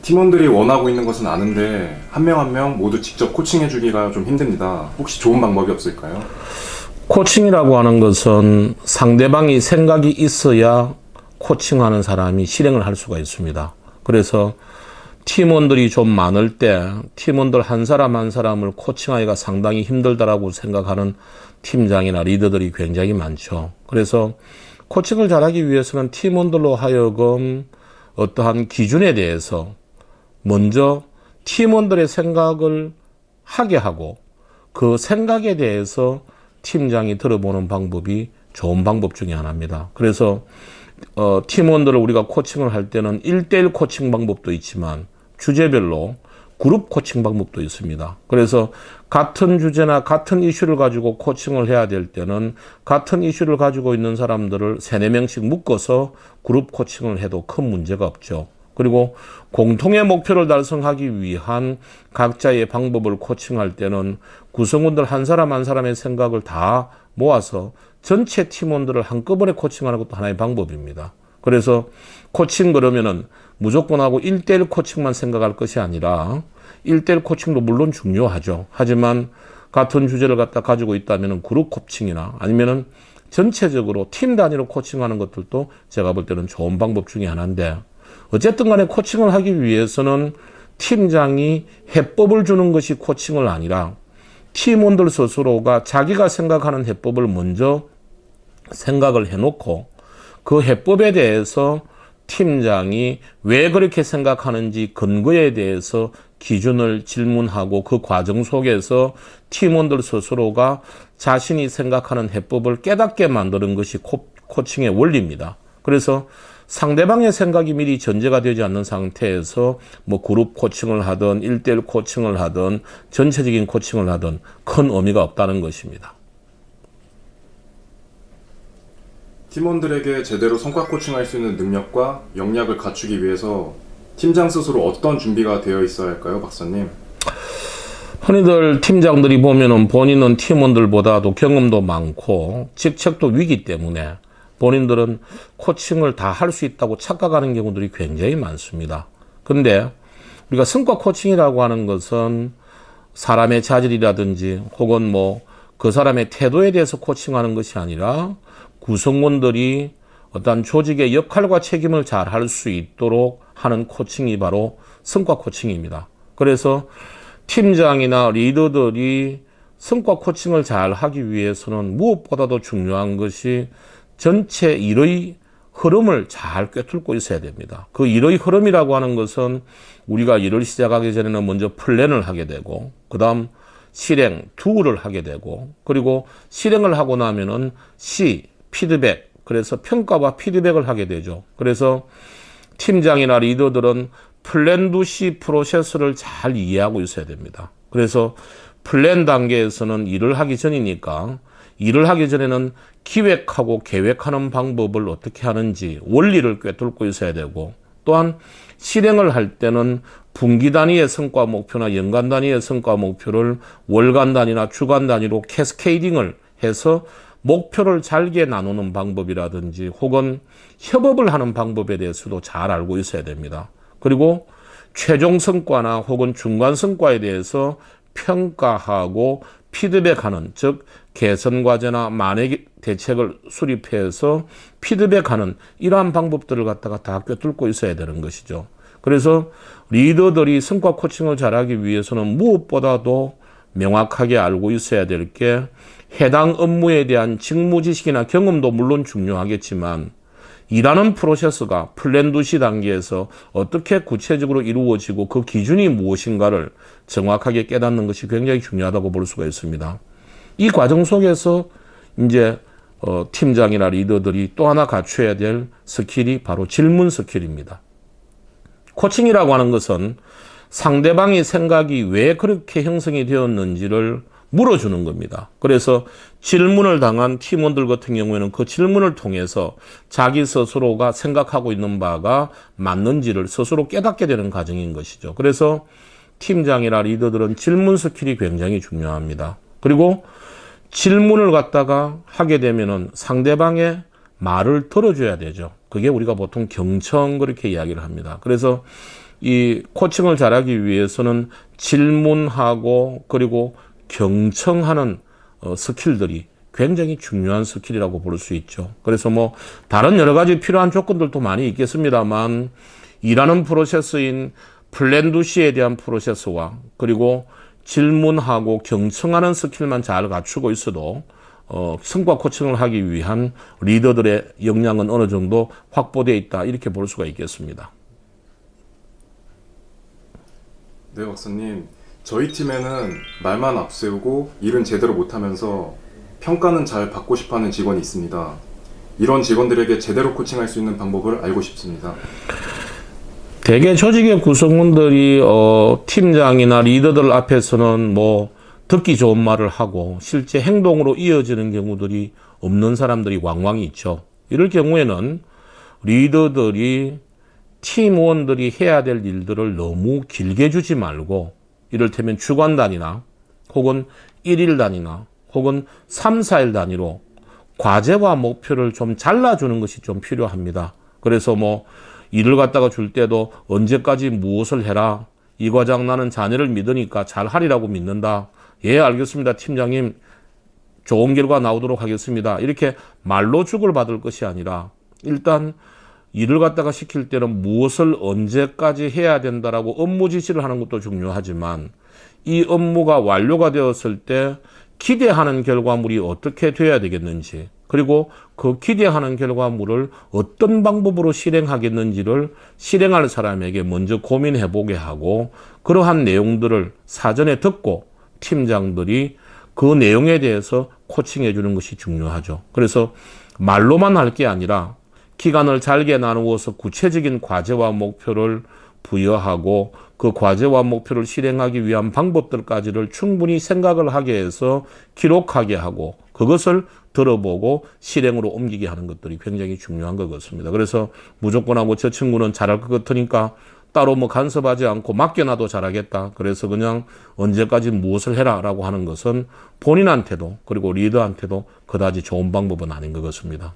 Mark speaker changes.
Speaker 1: 팀원들이 원하고 있는 것은 아는데 한 명 한 명 모두 직접 코칭해주기가 좀 힘듭니다. 혹시 좋은 방법이 없을까요?
Speaker 2: 코칭이라고 하는 것은 상대방이 생각이 있어야 코칭하는 사람이 실행을 할 수가 있습니다. 그래서 팀원들이 좀 많을 때 팀원들 한 사람 한 사람을 코칭하기가 상당히 힘들다라고 생각하는 팀장이나 리더들이 굉장히 많죠. 그래서 코칭을 잘하기 위해서는 팀원들로 하여금 어떠한 기준에 대해서 먼저 팀원들의 생각을 하게 하고 그 생각에 대해서 팀장이 들어보는 방법이 좋은 방법 중에 하나입니다. 그래서 팀원들을 우리가 코칭을 할 때는 1대1 코칭 방법도 있지만 주제별로 그룹 코칭 방법도 있습니다. 그래서 같은 주제나 같은 이슈를 가지고 코칭을 해야 될 때는 같은 이슈를 가지고 있는 사람들을 3, 4명씩 묶어서 그룹 코칭을 해도 큰 문제가 없죠. 그리고 공통의 목표를 달성하기 위한 각자의 방법을 코칭할 때는 구성원들 한 사람 한 사람의 생각을 다 모아서 전체 팀원들을 한꺼번에 코칭하는 것도 하나의 방법입니다. 그래서 코칭 그러면은 무조건 하고 1대1 코칭만 생각할 것이 아니라 1대1 코칭도 물론 중요하죠. 하지만 같은 주제를 갖다 가지고 있다면 그룹 코칭이나 아니면은 전체적으로 팀 단위로 코칭하는 것들도 제가 볼 때는 좋은 방법 중에 하나인데, 어쨌든 간에 코칭을 하기 위해서는 팀장이 해법을 주는 것이 코칭을 아니라 팀원들 스스로가 자기가 생각하는 해법을 먼저 생각을 해놓고 그 해법에 대해서 팀장이 왜 그렇게 생각하는지 근거에 대해서 기준을 질문하고 그 과정 속에서 팀원들 스스로가 자신이 생각하는 해법을 깨닫게 만드는 것이 코칭의 원리입니다. 그래서 상대방의 생각이 미리 전제가 되지 않는 상태에서 뭐 그룹 코칭을 하든 1대1 코칭을 하든 전체적인 코칭을 하든 큰 의미가 없다는 것입니다.
Speaker 1: 팀원들에게 제대로 성과 코칭할 수 있는 능력과 역량을 갖추기 위해서 팀장 스스로 어떤 준비가 되어 있어야 할까요, 박사님?
Speaker 2: 흔히들 팀장들이 보면은 본인은 팀원들보다도 경험도 많고 직책도 위기 때문에 본인들은 코칭을 다 할 수 있다고 착각하는 경우들이 굉장히 많습니다. 근데 우리가 성과 코칭이라고 하는 것은 사람의 자질이라든지 혹은 뭐 그 사람의 태도에 대해서 코칭하는 것이 아니라 구성원들이 어떤 조직의 역할과 책임을 잘 할 수 있도록 하는 코칭이 바로 성과 코칭입니다. 그래서 팀장이나 리더들이 성과 코칭을 잘 하기 위해서는 무엇보다도 중요한 것이 전체 일의 흐름을 잘 꿰뚫고 있어야 됩니다. 그 일의 흐름이라고 하는 것은 우리가 일을 시작하기 전에는 먼저 플랜을 하게 되고, 그 다음 실행, 도를 하게 되고, 그리고 실행을 하고 나면은 피드백, 그래서 평가와 피드백을 하게 되죠. 그래서 팀장이나 리더들은 플랜 두 C 프로세스를 잘 이해하고 있어야 됩니다. 그래서 플랜 단계에서는 일을 하기 전이니까 일을 하기 전에는 기획하고 계획하는 방법을 어떻게 하는지 원리를 꿰뚫고 있어야 되고, 또한 실행을 할 때는 분기 단위의 성과 목표나 연간 단위의 성과 목표를 월간 단위나 주간 단위로 캐스케이딩을 해서 목표를 잘게 나누는 방법이라든지 혹은 협업을 하는 방법에 대해서도 잘 알고 있어야 됩니다. 그리고 최종 성과나 혹은 중간 성과에 대해서 평가하고 피드백하는, 즉 개선 과제나 만회 대책을 수립해서 피드백하는 이러한 방법들을 갖다가 다 꿰뚫고 있어야 되는 것이죠. 그래서 리더들이 성과 코칭을 잘하기 위해서는 무엇보다도 명확하게 알고 있어야 될 게 해당 업무에 대한 직무 지식이나 경험도 물론 중요하겠지만 일하는 프로세스가 플랜 두시 단계에서 어떻게 구체적으로 이루어지고 그 기준이 무엇인가를 정확하게 깨닫는 것이 굉장히 중요하다고 볼 수가 있습니다. 이 과정 속에서 이제 팀장이나 리더들이 또 하나 갖춰야 될 스킬이 바로 질문 스킬입니다. 코칭이라고 하는 것은 상대방의 생각이 왜 그렇게 형성이 되었는지를 물어주는 겁니다. 그래서 질문을 당한 팀원들 같은 경우에는 그 질문을 통해서 자기 스스로가 생각하고 있는 바가 맞는지를 스스로 깨닫게 되는 과정인 것이죠. 그래서 팀장이나 리더들은 질문 스킬이 굉장히 중요합니다. 그리고 질문을 갖다가 하게 되면은 상대방의 말을 들어줘야 되죠. 그게 우리가 보통 경청 그렇게 이야기를 합니다. 그래서 이 코칭을 잘하기 위해서는 질문하고 그리고 경청하는 스킬들이 굉장히 중요한 스킬이라고 볼 수 있죠. 그래서 뭐 다른 여러 가지 필요한 조건들도 많이 있겠습니다만 일하는 프로세스인 플랜두시에 대한 프로세스와 그리고 질문하고 경청하는 스킬만 잘 갖추고 있어도 성과 코칭을 하기 위한 리더들의 역량은 어느 정도 확보되어 있다 이렇게 볼 수가 있겠습니다.
Speaker 1: 네, 박사님. 저희 팀에는 말만 앞세우고 일은 제대로 못하면서 평가는 잘 받고 싶어하는 직원이 있습니다. 이런 직원들에게 제대로 코칭할 수 있는 방법을 알고 싶습니다.
Speaker 2: 대개 조직의 구성원들이 팀장이나 리더들 앞에서는 뭐 듣기 좋은 말을 하고 실제 행동으로 이어지는 경우들이 없는 사람들이 왕왕 있죠. 이럴 경우에는 리더들이 팀원들이 해야 될 일들을 너무 길게 주지 말고 이를테면 주간 단위나 혹은 1일 단위나 혹은 3, 4일 단위로 과제와 목표를 좀 잘라주는 것이 좀 필요합니다. 그래서 뭐 일을 갖다가 줄 때도 언제까지 무엇을 해라. 이 과장 나는 자네를 믿으니까 잘하리라고 믿는다. 예, 알겠습니다. 팀장님. 좋은 결과 나오도록 하겠습니다. 이렇게 말로 주고를 받을 것이 아니라 일단 일을 갖다가 시킬 때는 무엇을 언제까지 해야 된다라고 업무 지시를 하는 것도 중요하지만 이 업무가 완료가 되었을 때 기대하는 결과물이 어떻게 돼야 되겠는지 그리고 그 기대하는 결과물을 어떤 방법으로 실행하겠는지를 실행할 사람에게 먼저 고민해 보게 하고 그러한 내용들을 사전에 듣고 팀장들이 그 내용에 대해서 코칭해 주는 것이 중요하죠. 그래서 말로만 할 게 아니라 기간을 잘게 나누어서 구체적인 과제와 목표를 부여하고 그 과제와 목표를 실행하기 위한 방법들까지를 충분히 생각을 하게 해서 기록하게 하고 그것을 들어보고 실행으로 옮기게 하는 것들이 굉장히 중요한 것 같습니다. 그래서 무조건 하고 저 친구는 잘할 것 같으니까 따로 뭐 간섭하지 않고 맡겨놔도 잘하겠다. 그래서 그냥 언제까지 무엇을 해라 라고 하는 것은 본인한테도 그리고 리더한테도 그다지 좋은 방법은 아닌 것 같습니다.